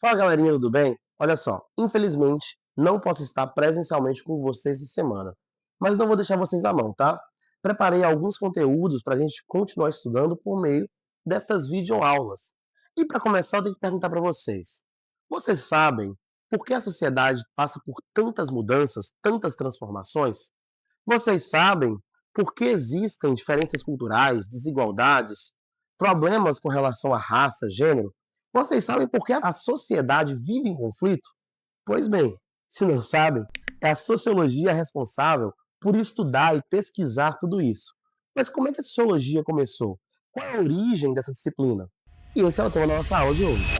Fala galerinha, tudo bem? Olha só, infelizmente não posso estar presencialmente com vocês essa semana, mas não vou deixar vocês na mão, tá? Preparei alguns conteúdos para a gente continuar estudando por meio destas videoaulas. E para começar, eu tenho que perguntar para vocês: vocês sabem por que a sociedade passa por tantas mudanças, tantas transformações? Vocês sabem por que existem diferenças culturais, desigualdades, problemas com relação à raça, gênero? Vocês sabem por que a sociedade vive em conflito? Pois bem, se não sabem, é a sociologia responsável por estudar e pesquisar tudo isso. Mas como é que a sociologia começou? Qual é a origem dessa disciplina? E esse é o tema da nossa aula de hoje.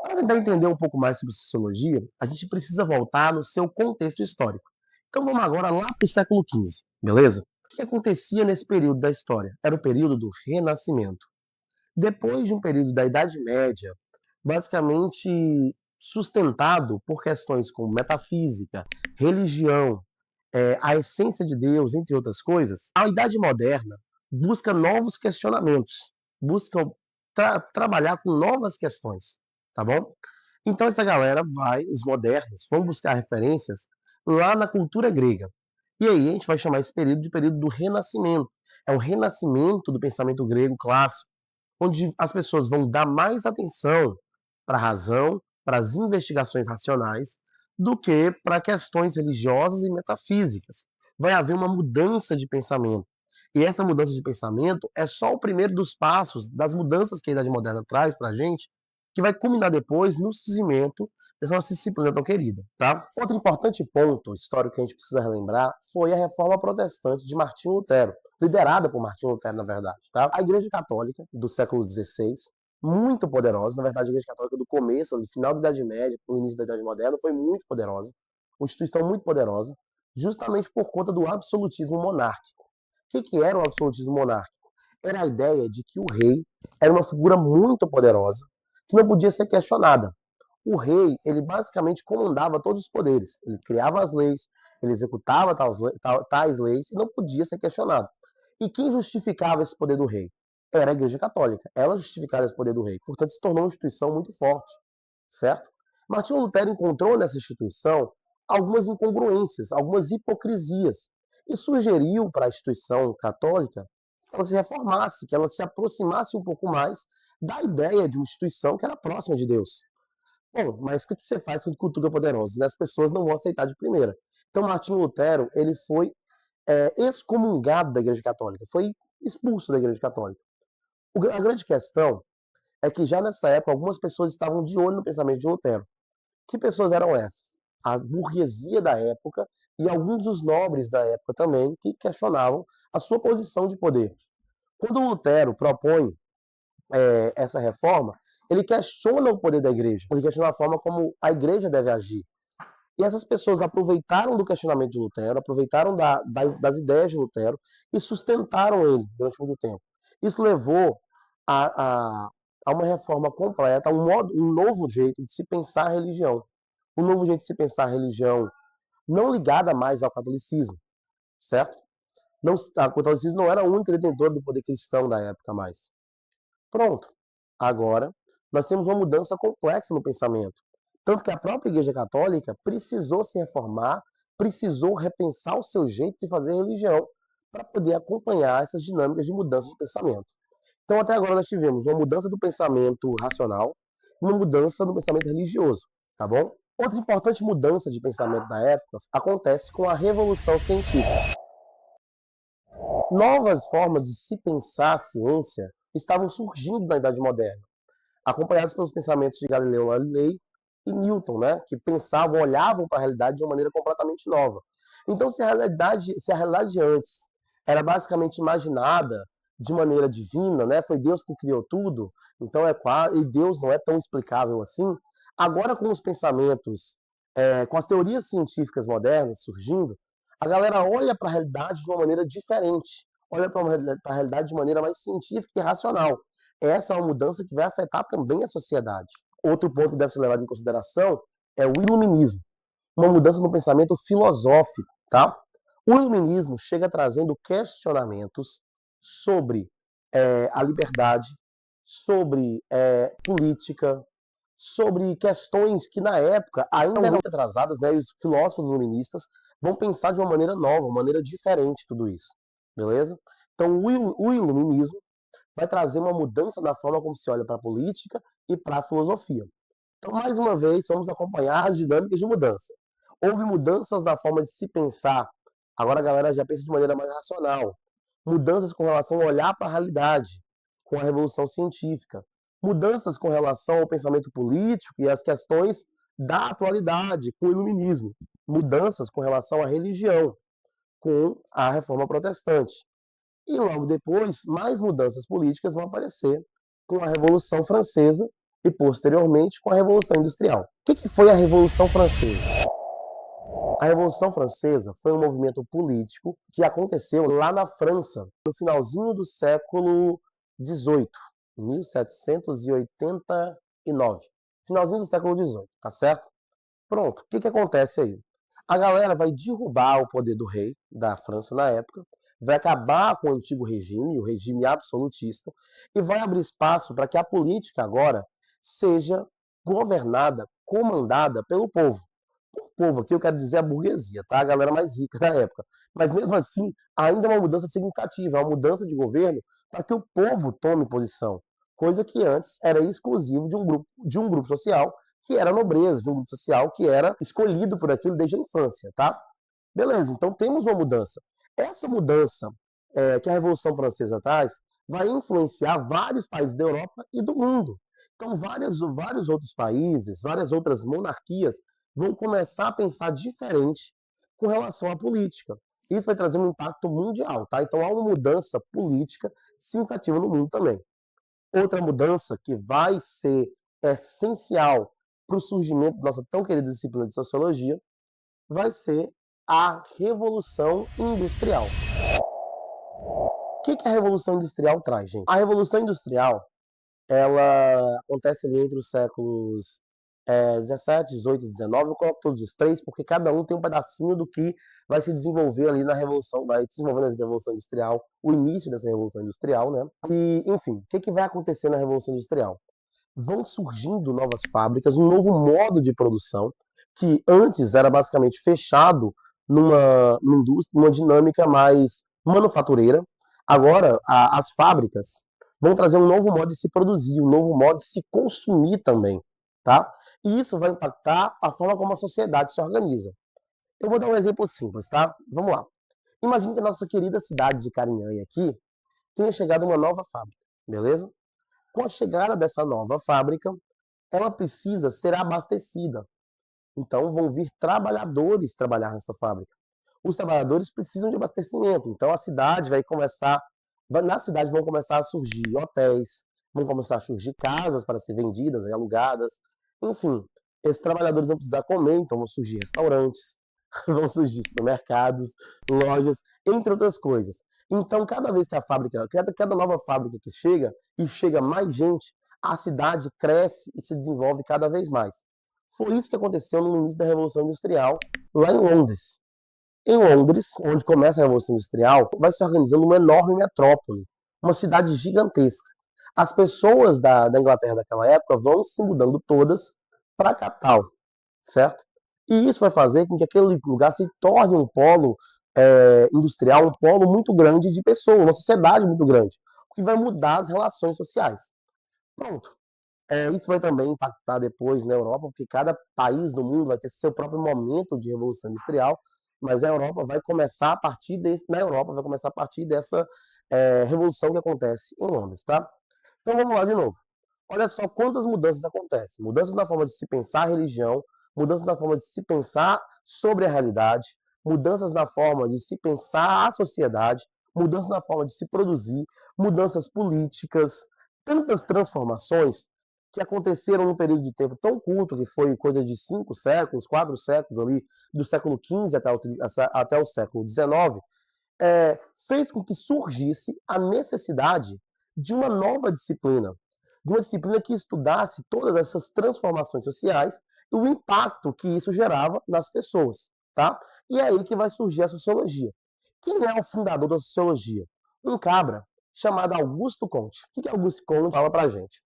Para tentar entender um pouco mais sobre sociologia, a gente precisa voltar no seu contexto histórico. Então vamos agora lá para o século XV, beleza? O que acontecia nesse período da história? Era o período do Renascimento. Depois de um período da Idade Média, basicamente sustentado por questões como metafísica, religião, a essência de Deus, entre outras coisas, a Idade Moderna busca novos questionamentos, busca trabalhar com novas questões, tá bom? Então essa galera vai, os modernos, vão buscar referências lá na cultura grega. E aí a gente vai chamar esse período de período do Renascimento. É o renascimento do pensamento grego clássico, onde as pessoas vão dar mais atenção para a razão, para as investigações racionais, do que para questões religiosas e metafísicas. Vai haver uma mudança de pensamento. E essa mudança de pensamento é só o primeiro dos passos das mudanças que a Idade Moderna traz para a gente, que vai culminar depois no surgimento dessa nossa disciplina tão querida, tá? Outro importante ponto histórico que a gente precisa relembrar foi a Reforma Protestante de Martinho Lutero, liderada por Martinho Lutero, na verdade, tá? A Igreja Católica do século XVI, muito poderosa, na verdade a Igreja Católica do começo, do final da Idade Média, o início da Idade Moderna, foi muito poderosa, uma instituição muito poderosa, justamente por conta do absolutismo monárquico. O que era o absolutismo monárquico? Era a ideia de que o rei era uma figura muito poderosa, que não podia ser questionada. O rei, ele basicamente comandava todos os poderes. Ele criava as leis, ele executava tais leis e não podia ser questionado. E quem justificava esse poder do rei? Era a Igreja Católica. Ela justificava esse poder do rei. Portanto, se tornou uma instituição muito forte, certo? Martinho Lutero encontrou nessa instituição algumas incongruências, algumas hipocrisias, e sugeriu para a instituição católica que ela se reformasse, que ela se aproximasse um pouco mais da ideia de uma instituição que era próxima de Deus. Bom, mas o que você faz com cultura poderosa? Né? As pessoas não vão aceitar de primeira. Então, Martinho Lutero, ele foi excomungado da Igreja Católica, foi expulso da Igreja Católica. A grande questão é que já nessa época algumas pessoas estavam de olho no pensamento de Lutero. Que pessoas eram essas? A burguesia da época e alguns dos nobres da época também que questionavam a sua posição de poder. Quando Lutero propõe essa reforma, ele questiona o poder da igreja, ele questiona a forma como a igreja deve agir. E essas pessoas aproveitaram do questionamento de Lutero, aproveitaram das ideias de Lutero e sustentaram ele durante muito tempo. Isso levou a, a, a uma reforma completa, a um novo jeito de se pensar a religião. Um novo jeito de se pensar a religião não ligada mais ao catolicismo, certo? Não, o catolicismo não era o único detentor do poder cristão da época mais. Pronto. Agora, nós temos uma mudança complexa no pensamento. Tanto que a própria Igreja Católica precisou se reformar, precisou repensar o seu jeito de fazer religião para poder acompanhar essas dinâmicas de mudança de pensamento. Então, até agora, nós tivemos uma mudança do pensamento racional e uma mudança do pensamento religioso, tá bom? Outra importante mudança de pensamento da época acontece com a Revolução Científica. Novas formas de se pensar a ciência estavam surgindo na Idade Moderna, acompanhados pelos pensamentos de Galileu Galilei e Newton, né, que pensavam, olhavam para a realidade de uma maneira completamente nova. Então, se a realidade antes era basicamente imaginada de maneira divina, né, foi Deus que criou tudo, então e Deus não é tão explicável assim. Agora, com os pensamentos, com as teorias científicas modernas surgindo, a galera olha para a realidade de uma maneira diferente, olha para a realidade de maneira mais científica e racional. Essa é uma mudança que vai afetar também a sociedade. Outro ponto que deve ser levado em consideração é o iluminismo, uma mudança no pensamento filosófico, tá? O iluminismo chega trazendo questionamentos sobre a liberdade, sobre política, sobre questões que na época ainda eram muito atrasadas, né? E os filósofos iluministas vão pensar de uma maneira nova, uma maneira diferente tudo isso, beleza? Então o iluminismo vai trazer uma mudança na forma como se olha para a política e para a filosofia. Então, mais uma vez, vamos acompanhar as dinâmicas de mudança. Houve mudanças na forma de se pensar. Agora a galera já pensa de maneira mais racional. Mudanças com relação a olhar para a realidade, com a revolução científica. Mudanças com relação ao pensamento político e às questões da atualidade, com o iluminismo. Mudanças com relação à religião, com a reforma protestante. E logo depois, mais mudanças políticas vão aparecer com a Revolução Francesa e, posteriormente, com a Revolução Industrial. O que foi a Revolução Francesa? A Revolução Francesa foi um movimento político que aconteceu lá na França, no finalzinho do século XVIII, 1789. Finalzinho do século XVIII, tá certo? Pronto, o que acontece aí? A galera vai derrubar o poder do rei da França na época, vai acabar com o antigo regime, o regime absolutista, e vai abrir espaço para que a política agora seja governada, comandada pelo povo. Por povo aqui eu quero dizer a burguesia, tá? A galera mais rica da época. Mas mesmo assim, ainda é uma mudança significativa, é uma mudança de governo para que o povo tome posição, coisa que antes era exclusivo de um grupo social que era a nobreza, de um grupo social que era escolhido por aquilo desde a infância, tá? Beleza, então temos uma mudança. Essa mudança que a Revolução Francesa traz vai influenciar vários países da Europa e do mundo. Então, vários outros países, várias outras monarquias vão começar a pensar diferente com relação à política. Isso vai trazer um impacto mundial, tá? Então, há uma mudança política significativa no mundo também. Outra mudança que vai ser essencial para o surgimento da nossa tão querida disciplina de sociologia vai ser a Revolução Industrial. O que a Revolução Industrial traz, gente? A Revolução Industrial, ela acontece ali entre os séculos 17, 18 e 19. Eu coloco todos os três, porque cada um tem um pedacinho do que vai se desenvolver ali na Revolução, vai se desenvolver na Revolução Industrial, o início dessa Revolução Industrial, né? E, enfim, o que vai acontecer na Revolução Industrial? Vão surgindo novas fábricas, um novo modo de produção, que antes era basicamente fechado numa indústria, numa dinâmica mais manufatureira. Agora, as fábricas vão trazer um novo modo de se produzir, um novo modo de se consumir também, tá? E isso vai impactar a forma como a sociedade se organiza. Eu vou dar um exemplo simples, tá? Vamos lá. Imagine que a nossa querida cidade de Carinhanha aqui tenha chegado uma nova fábrica, beleza? Com a chegada dessa nova fábrica, ela precisa ser abastecida. Então vão vir trabalhadores trabalhar nessa fábrica. Os trabalhadores precisam de abastecimento. Então a cidade vai começar, na cidade vão começar a surgir hotéis, vão começar a surgir casas para ser vendidas e alugadas. Enfim, esses trabalhadores vão precisar comer, então vão surgir restaurantes, vão surgir supermercados, lojas, entre outras coisas. Então, cada vez que a fábrica, cada nova fábrica que chega, e chega mais gente, a cidade cresce e se desenvolve cada vez mais. Foi isso que aconteceu no início da Revolução Industrial, lá em Londres. Em Londres, onde começa a Revolução Industrial, vai se organizando uma enorme metrópole, uma cidade gigantesca. As pessoas da Inglaterra daquela época vão se mudando todas para a capital, certo? E isso vai fazer com que aquele lugar se torne um polo industrial, um polo muito grande de pessoas, uma sociedade muito grande, o que vai mudar as relações sociais. Pronto. Isso vai também impactar depois na Europa, porque cada país do mundo vai ter seu próprio momento de revolução industrial, mas a Europa vai começar a partir dessa revolução que acontece em Londres, tá? Então vamos lá de novo. Olha só quantas mudanças acontecem. Mudanças na forma de se pensar a religião, mudanças na forma de se pensar sobre a realidade, mudanças na forma de se pensar a sociedade, mudanças na forma de se produzir, mudanças políticas, tantas transformações que aconteceram num período de tempo tão curto, que foi coisa de 5 séculos, 4 séculos ali, do século XV até o século XIX, fez com que surgisse a necessidade de uma nova disciplina, de uma disciplina que estudasse todas essas transformações sociais e o impacto que isso gerava nas pessoas, tá? E é aí que vai surgir a sociologia. Quem é o fundador da sociologia? Um cabra chamado Augusto Comte. O que Augusto Comte fala pra gente?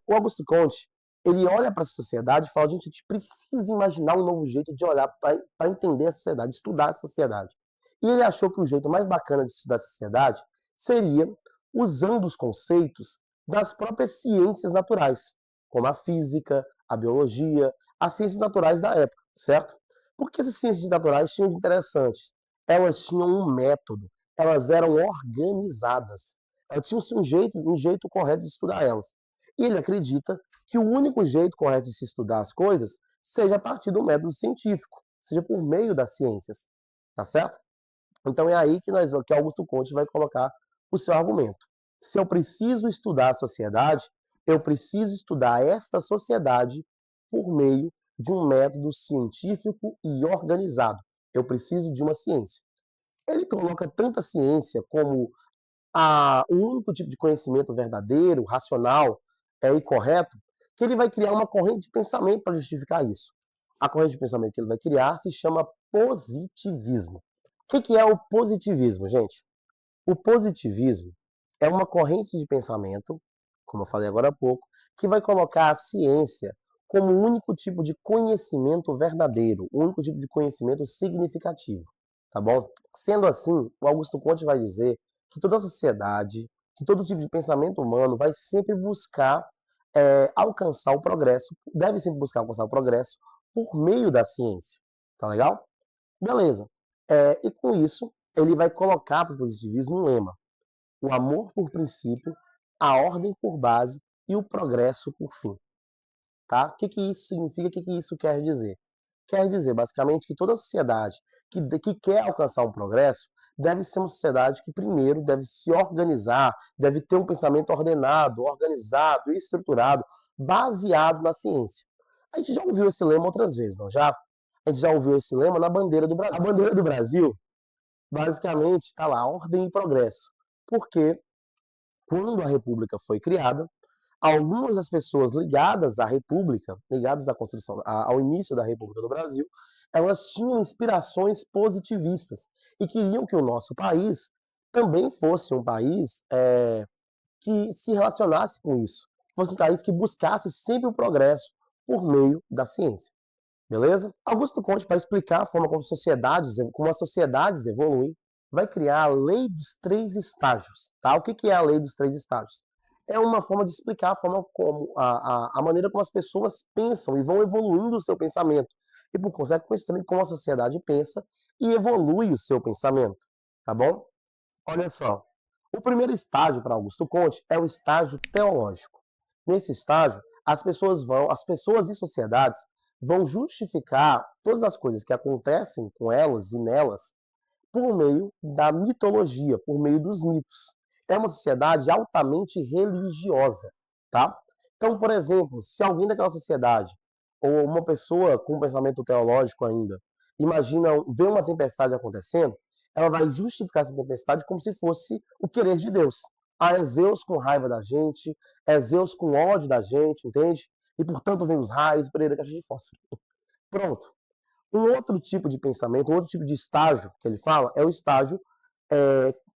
O Augusto Comte Ele olha para a sociedade e fala: gente, a gente precisa imaginar um novo jeito de olhar para entender a sociedade, estudar a sociedade. E ele achou que o jeito mais bacana de estudar a sociedade seria usando os conceitos das próprias ciências naturais, como a física, a biologia, as ciências naturais da época, certo? Porque essas ciências naturais tinham de interessantes? Elas tinham um método, elas eram organizadas, elas tinham um jeito correto de estudar elas. E ele acredita que o único jeito correto de se estudar as coisas seja a partir do método científico, seja por meio das ciências, tá certo? Então é aí que Augusto Conte vai colocar o seu argumento. Se eu preciso estudar a sociedade, eu preciso estudar esta sociedade por meio de um método científico e organizado. Eu preciso de uma ciência. Ele coloca tanta ciência como o único tipo de conhecimento verdadeiro, racional e correto, que ele vai criar uma corrente de pensamento para justificar isso. A corrente de pensamento que ele vai criar se chama positivismo. O que é o positivismo, gente? O positivismo é uma corrente de pensamento, como eu falei agora há pouco, que vai colocar a ciência como o único tipo de conhecimento verdadeiro, o único tipo de conhecimento significativo, tá bom? Sendo assim, o Augusto Conte vai dizer que toda a sociedade, que todo tipo de pensamento humano vai sempre buscar alcançar o progresso, deve sempre buscar alcançar o progresso por meio da ciência, tá legal? Beleza. E com isso, ele vai colocar para o positivismo um lema: o amor por princípio, a ordem por base e o progresso por fim. Tá? O que isso significa? O que isso quer dizer? Quer dizer, basicamente, que toda sociedade que quer alcançar um progresso deve ser uma sociedade que, primeiro, deve se organizar, deve ter um pensamento ordenado, organizado, estruturado, baseado na ciência. A gente já ouviu esse lema outras vezes, não já? A gente já ouviu esse lema na bandeira do Brasil. A bandeira do Brasil, basicamente, está lá, ordem e progresso. Porque quando a República foi criada, algumas das pessoas ligadas à República, ligadas à construção, ao início da República do Brasil, elas tinham inspirações positivistas e queriam que o nosso país também fosse um país que se relacionasse com isso, fosse um país que buscasse sempre o progresso por meio da ciência. Beleza? Augusto Conte, para explicar a forma como as sociedades evoluem, vai criar a lei dos três estágios. Tá? O que é a lei dos três estágios? É uma forma de explicar a forma como a maneira como as pessoas pensam e vão evoluindo o seu pensamento. E por consequência também como a sociedade pensa e evolui o seu pensamento. Tá bom? Olha só. O primeiro estágio para Augusto Conte é o estágio teológico. Nesse estágio, as pessoas e sociedades vão justificar todas as coisas que acontecem com elas e nelas por meio da mitologia, por meio dos mitos. É uma sociedade altamente religiosa, tá? Então, por exemplo, se alguém daquela sociedade, ou uma pessoa com um pensamento teológico ainda, imagina ver uma tempestade acontecendo, ela vai justificar essa tempestade como se fosse o querer de Deus. Ah, é Zeus com raiva da gente, é Zeus com ódio da gente, entende? E portanto vem os raios, Pereira caixa de fósforo. Pronto. Um outro tipo de pensamento, um outro tipo de estágio que ele fala, é o estágio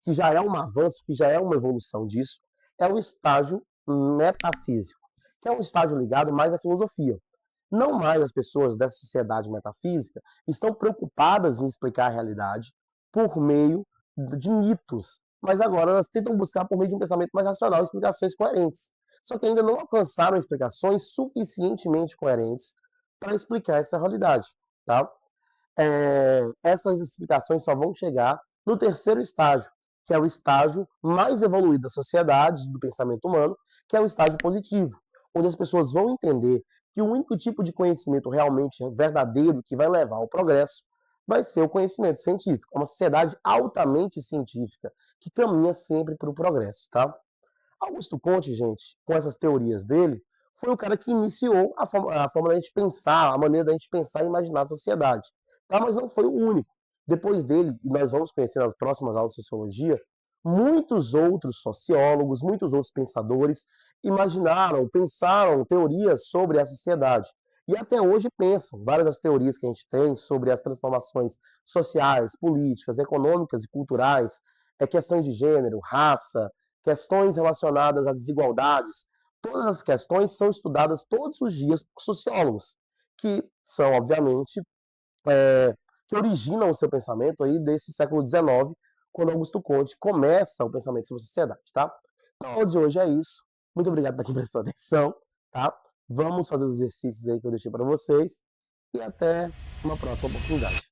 que já é um avanço, que já é uma evolução disso, é o estágio metafísico, que é um estágio ligado mais à filosofia. Não mais as pessoas dessa sociedade metafísica estão preocupadas em explicar a realidade por meio de mitos, mas agora elas tentam buscar por meio de um pensamento mais racional explicações coerentes. Só que ainda não alcançaram explicações suficientemente coerentes para explicar essa realidade. Tá? Essas explicações só vão chegar no terceiro estágio, que é o estágio mais evoluído da sociedade, do pensamento humano, que é o estágio positivo, onde as pessoas vão entender que o único tipo de conhecimento realmente verdadeiro que vai levar ao progresso vai ser o conhecimento científico. É uma sociedade altamente científica que caminha sempre para o progresso, tá? Augusto Conte, gente, com essas teorias dele, foi o cara que iniciou a forma da gente pensar, a maneira da gente pensar e imaginar a sociedade. Tá? Mas não foi o único. Depois dele, e nós vamos conhecer nas próximas aulas de sociologia, muitos outros sociólogos, muitos outros pensadores imaginaram, pensaram teorias sobre a sociedade. E até hoje pensam. Várias das teorias que a gente tem sobre as transformações sociais, políticas, econômicas e culturais, questões de gênero, raça, questões relacionadas às desigualdades, Todas as questões são estudadas todos os dias por sociólogos, que são, obviamente, eh, que originam o seu pensamento aí desse século XIX, quando Augusto Conte começa o pensamento sobre a sociedade, tá? Então, a aula de hoje é isso. Muito obrigado por quem prestou atenção, tá? Vamos fazer os exercícios aí que eu deixei para vocês e até uma próxima oportunidade.